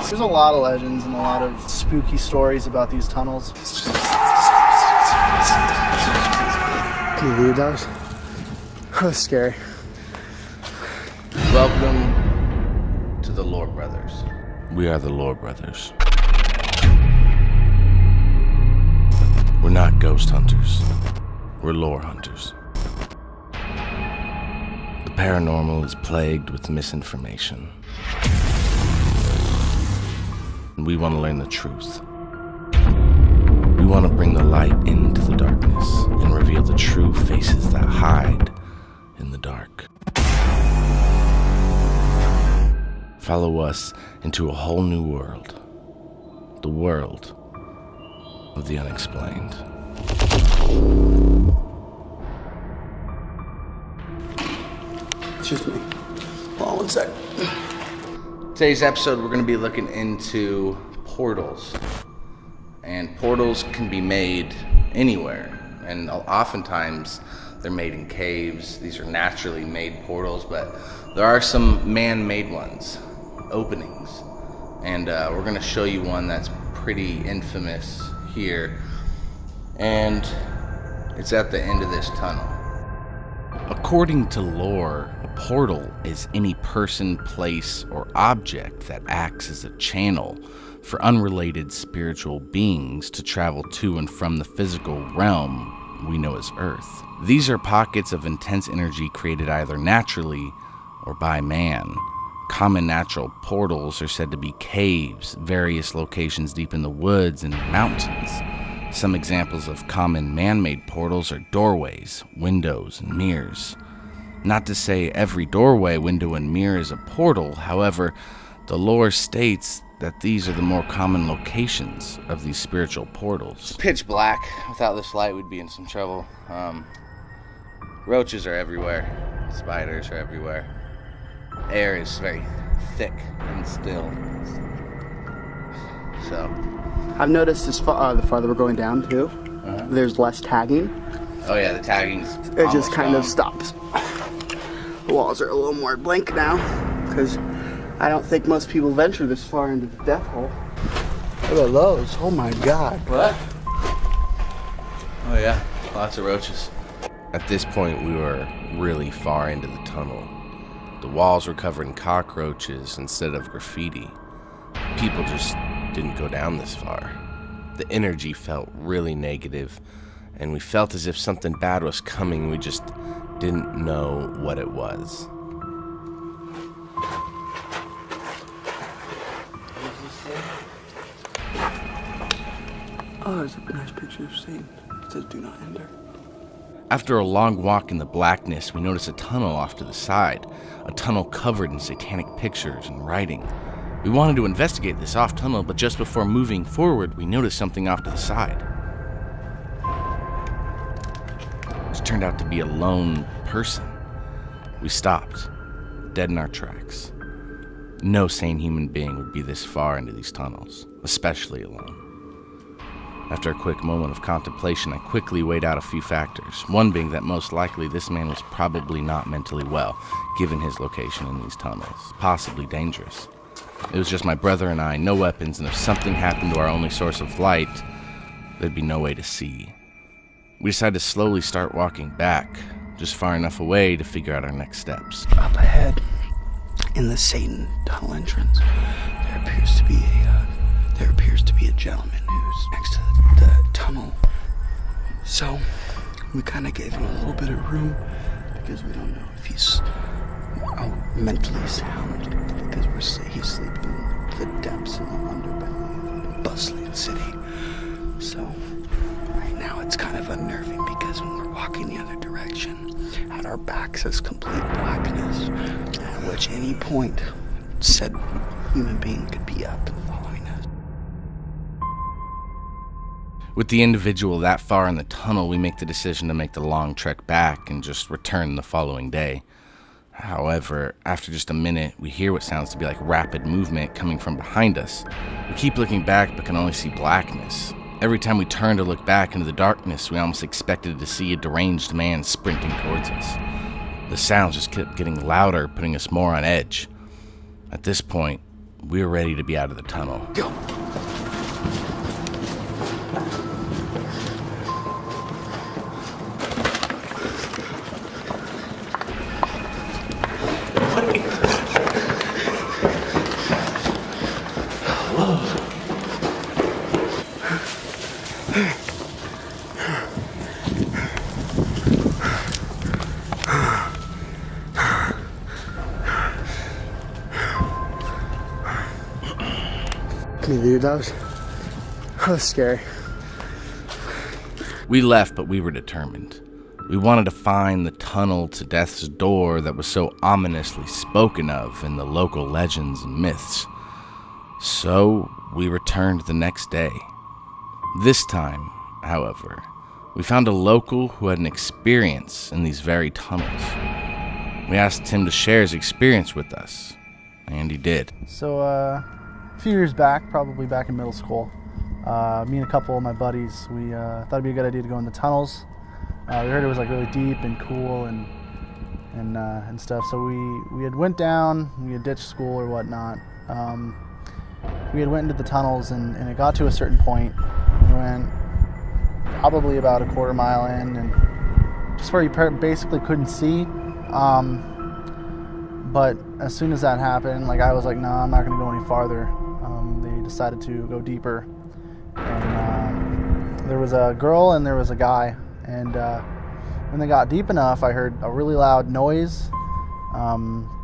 There's a lot of legends and a lot of spooky stories about these tunnels. Can you believe that? That was scary. Welcome to the Lore Brothers. We are the Lore Brothers. We're not ghost hunters. We're lore hunters. The paranormal is plagued with misinformation. And we want to learn the truth. We want to bring the light into the darkness and reveal the true faces that hide in the dark. Follow us into a whole new world. The world of the unexplained. Excuse me. Hold on one sec. Today's episode, we're going to be looking into portals. And portals can be made anywhere. And oftentimes, they're made in caves. These are naturally made portals, but there are some man-made ones, openings. And we're going to show you one that's pretty infamous here. And it's at the end of this tunnel. According to lore, a portal is any person, place, or object that acts as a channel for unrelated spiritual beings to travel to and from the physical realm we know as Earth. These are pockets of intense energy created either naturally or by man. Common natural portals are said to be caves, various locations deep in the woods and mountains. Some examples of common man-made portals are doorways, windows, and mirrors. Not to say every doorway, window, and mirror is a portal, however, the lore states that these are the more common locations of these spiritual portals. It's pitch black. Without this light, we'd be in some trouble. Roaches are everywhere. Spiders are everywhere. Air is very thick and still. So I've noticed the farther we're going down too, there's less tagging. Oh yeah, the tagging's It just kind gone. of stops. The walls are a little more blank now, because I don't think most people venture this far into the death hole. Look at those, oh my god. What? Oh yeah, lots of roaches. At this point, we were really far into the tunnel. The walls were covered in cockroaches instead of graffiti. People just didn't go down this far. The energy felt really negative, and we felt as if something bad was coming. We just didn't know what it was. Oh, there's a nice picture of Satan. It says do not enter. After a long walk in the blackness, we noticed a tunnel off to the side, a tunnel covered in satanic pictures and writing. We wanted to investigate this off tunnel, but just before moving forward, we noticed something off to the side. It turned out to be a lone person. We stopped, dead in our tracks. No sane human being would be this far into these tunnels, especially alone. After a quick moment of contemplation, I quickly weighed out a few factors, one being that most likely this man was probably not mentally well, given his location in these tunnels, possibly dangerous. It was just my brother and I, no weapons, and if something happened to our only source of light, there'd be no way to see. We decided to slowly start walking back, just far enough away to figure out our next steps. Up ahead, in the Satan tunnel entrance, there appears to be a gentleman who's next to the tunnel. So we kind of gave him a little bit of room because we don't know if he's mentally sound, because he's sleeping in the depths and the underbelly of a bustling city. So right now it's kind of unnerving because when we're walking the other direction, at our backs is complete blackness, at which any point said human being could be up and following us. With the individual that far in the tunnel, we make the decision to make the long trek back and just return the following day. However, after just a minute, we hear what sounds to be like rapid movement coming from behind us. We keep looking back but can only see blackness. Every time we turn to look back into the darkness, we almost expected to see a deranged man sprinting towards us. The sounds just kept getting louder, putting us more on edge. At this point, we were ready to be out of the tunnel. Go. Dude, that was scary. We left, but we were determined. We wanted to find the tunnel to death's door that was so ominously spoken of in the local legends and myths. So we returned the next day. This time, however, we found a local who had an experience in these very tunnels. We asked him to share his experience with us, and he did. So, a few years back, probably back in middle school, me and a couple of my buddies, we thought it'd be a good idea to go in the tunnels. We heard it was like really deep and cool and stuff. So we had went down, we had ditched school or whatnot. We had went into the tunnels and it got to a certain point. We went probably about a quarter mile in, and just where you basically couldn't see. But as soon as that happened, like I was like, nah, I'm not going to go any farther. They decided to go deeper, and there was a girl and there was a guy, and when they got deep enough, I heard a really loud noise. I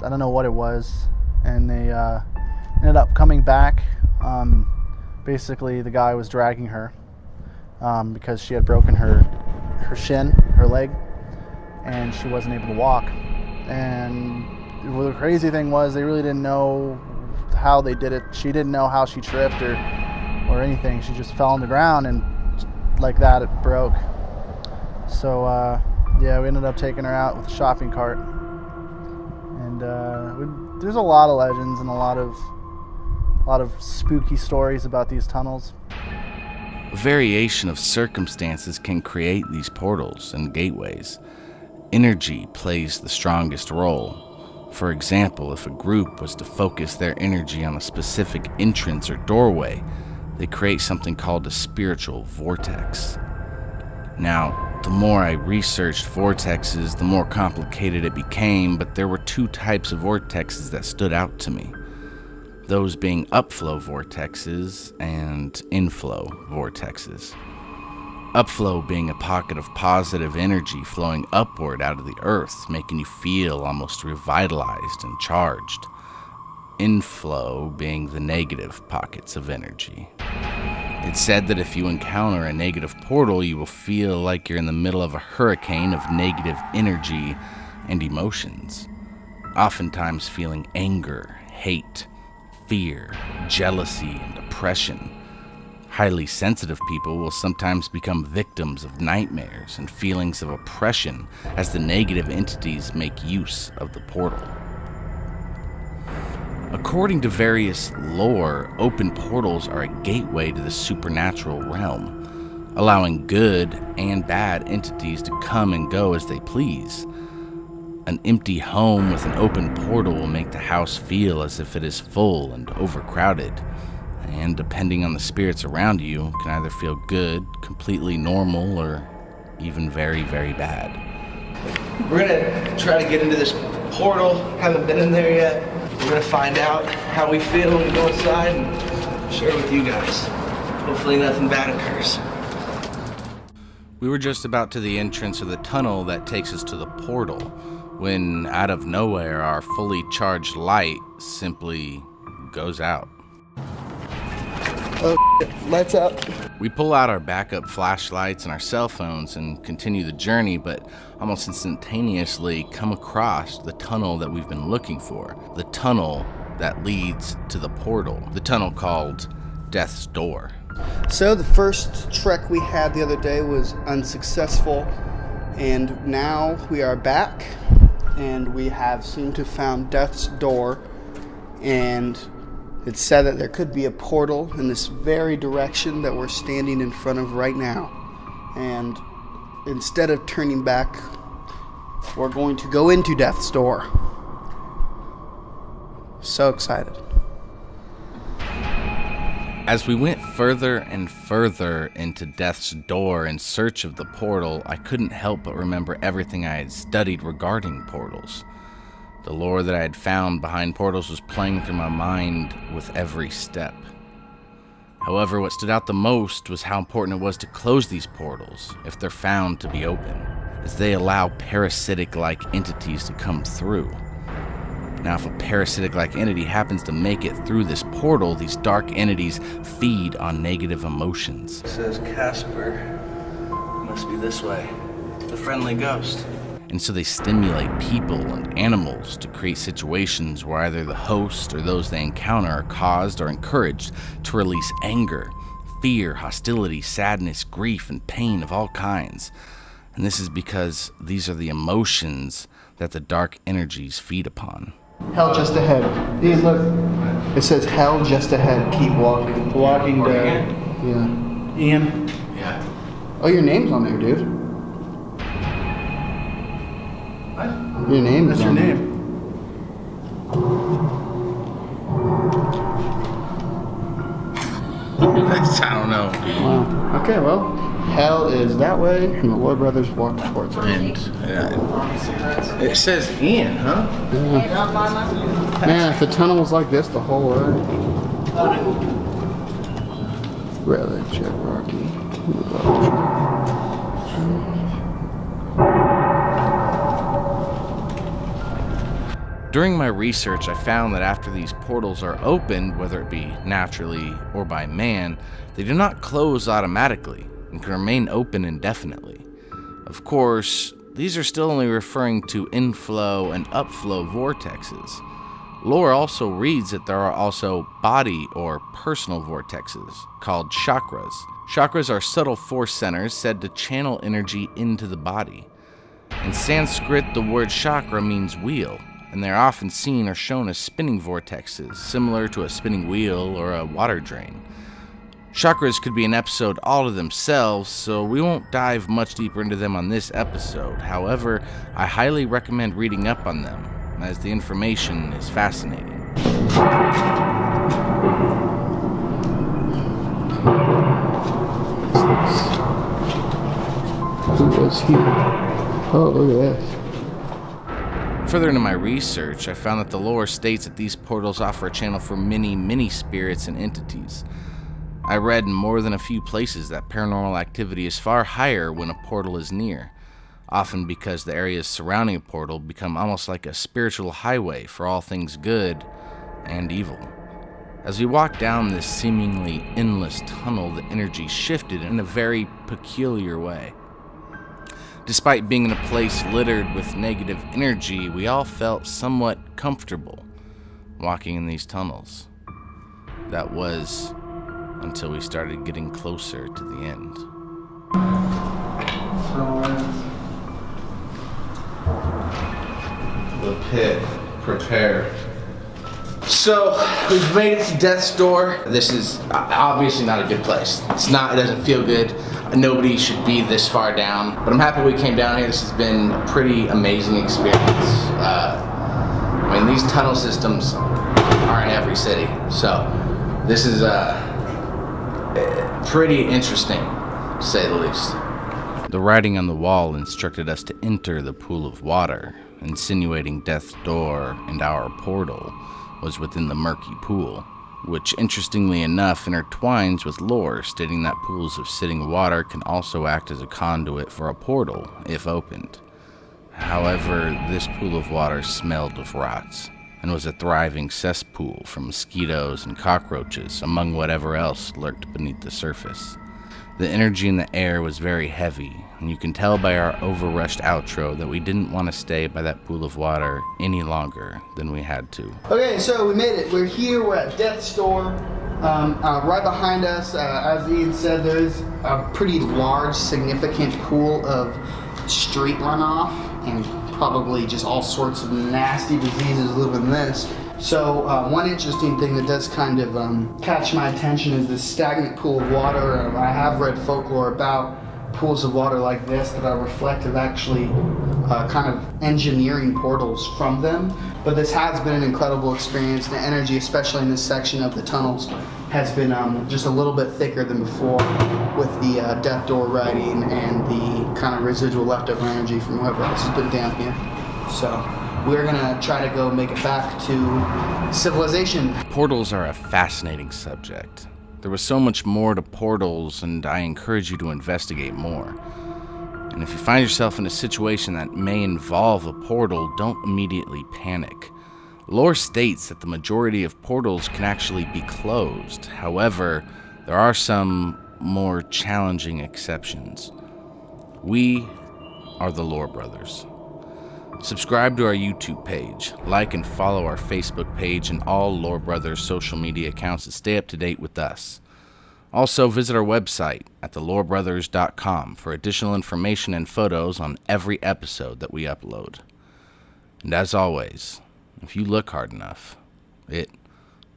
don't know what it was, and they ended up coming back. Basically, the guy was dragging her because she had broken her shin, her leg, and she wasn't able to walk. And the crazy thing was they really didn't know how they did it. She didn't know how she tripped or anything. She just fell on the ground, and like that it broke. So yeah, we ended up taking her out with a shopping cart. And there's a lot of legends and a lot of spooky stories about these tunnels. A variation of circumstances can create these portals and gateways. Energy plays the strongest role. For example, if a group was to focus their energy on a specific entrance or doorway, they create something called a spiritual vortex. Now, the more I researched vortexes, the more complicated it became, but there were two types of vortexes that stood out to me. Those being upflow vortexes and inflow vortexes. Upflow being a pocket of positive energy flowing upward out of the earth, making you feel almost revitalized and charged. Inflow being the negative pockets of energy. It's said that if you encounter a negative portal, you will feel like you're in the middle of a hurricane of negative energy and emotions. Oftentimes feeling anger, hate, fear, jealousy, and depression. Highly sensitive people will sometimes become victims of nightmares and feelings of oppression as the negative entities make use of the portal. According to various lore, open portals are a gateway to the supernatural realm, allowing good and bad entities to come and go as they please. An empty home with an open portal will make the house feel as if it is full and overcrowded. And depending on the spirits around you, can either feel good, completely normal, or even very, very bad. We're gonna try to get into this portal. Haven't been in there yet. We're gonna find out how we feel when we go inside and share it with you guys. Hopefully nothing bad occurs. We were just about to the entrance of the tunnel that takes us to the portal, when out of nowhere our fully charged light simply goes out. Oh, lights up. We pull out our backup flashlights and our cell phones and continue the journey, but almost instantaneously come across the tunnel that we've been looking for. The tunnel that leads to the portal. The tunnel called Death's Door. So the first trek we had the other day was unsuccessful, and now we are back, and we have seemed to found Death's Door, and it's said that there could be a portal in this very direction that we're standing in front of right now. And instead of turning back, we're going to go into Death's Door. So excited. As we went further and further into Death's Door in search of the portal, I couldn't help but remember everything I had studied regarding portals. The lore that I had found behind portals was playing through my mind with every step. However, what stood out the most was how important it was to close these portals if they're found to be open, as they allow parasitic-like entities to come through. Now, if a parasitic-like entity happens to make it through this portal, these dark entities feed on negative emotions. It says Casper. Must be this way. The friendly ghost. And so they stimulate people and animals to create situations where either the host or those they encounter are caused or encouraged to release anger, fear, hostility, sadness, grief, and pain of all kinds. And this is because these are the emotions that the dark energies feed upon. Hell just ahead. Ian, look. It says hell just ahead. Keep walking. Walking down. Yeah. Ian? Yeah. Oh, your name's on there, dude. What? Your name is That's your on name. I don't know. there. Wow. Okay, well, hell is that way, and the Lord Brothers walk towards it. And it says Ian, huh? Yeah. Man, if the tunnel was like this the whole way. Really, check Rocky. During my research, I found that after these portals are opened, whether it be naturally or by man, they do not close automatically and can remain open indefinitely. Of course, these are still only referring to inflow and upflow vortexes. Lore also reads that there are also body or personal vortexes, called chakras. Chakras are subtle force centers said to channel energy into the body. In Sanskrit, the word chakra means wheel, and they're often seen or shown as spinning vortexes, similar to a spinning wheel or a water drain. Chakras could be an episode all to themselves, so we won't dive much deeper into them on this episode. However, I highly recommend reading up on them, as the information is fascinating. Who was here? Oh, look at this. Further into my research, I found that the lore states that these portals offer a channel for many spirits and entities. I read in more than a few places that paranormal activity is far higher when a portal is near, often because the areas surrounding a portal become almost like a spiritual highway for all things good and evil. As we walked down this seemingly endless tunnel, the energy shifted in a very peculiar way. Despite being in a place littered with negative energy, we all felt somewhat comfortable walking in these tunnels. That was until we started getting closer to the end. The pit. Prepare. So, we've made it to Death's Door. This is obviously not a good place. It doesn't feel good. Nobody should be this far down. But I'm happy we came down here. This has been a pretty amazing experience. These tunnel systems are in every city. So, this is pretty interesting, to say the least. The writing on the wall instructed us to enter the pool of water, insinuating Death's Door and our portal was within the murky pool, which interestingly enough intertwines with lore stating that pools of sitting water can also act as a conduit for a portal if opened. However, this pool of water smelled of rots and was a thriving cesspool for mosquitoes and cockroaches among whatever else lurked beneath the surface. The energy in the air was very heavy, and you can tell by our overrushed outro that we didn't want to stay by that pool of water any longer than we had to. Okay, so we made it. We're here. We're at Death's Door. Right behind us, as Ian said, there's a pretty large, significant pool of street runoff and probably just all sorts of nasty diseases live in this. So one interesting thing that does kind of catch my attention is this stagnant pool of water. I have read folklore about pools of water like this that are reflective, actually kind of engineering portals from them. But this has been an incredible experience. The energy, especially in this section of the tunnels, has been just a little bit thicker than before with the death door writing and the kind of residual leftover energy from whoever else has been down here. So we're gonna try to go make it back to civilization. Portals are a fascinating subject. There was so much more to portals, and I encourage you to investigate more. And if you find yourself in a situation that may involve a portal, don't immediately panic. Lore states that the majority of portals can actually be closed. However, there are some more challenging exceptions. We are the Lore Brothers. Subscribe to our YouTube page, like and follow our Facebook page and all Lore Brothers social media accounts to stay up to date with us. Also, visit our website at thelorebrothers.com for additional information and photos on every episode that we upload. And as always, if you look hard enough, it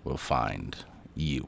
will find you.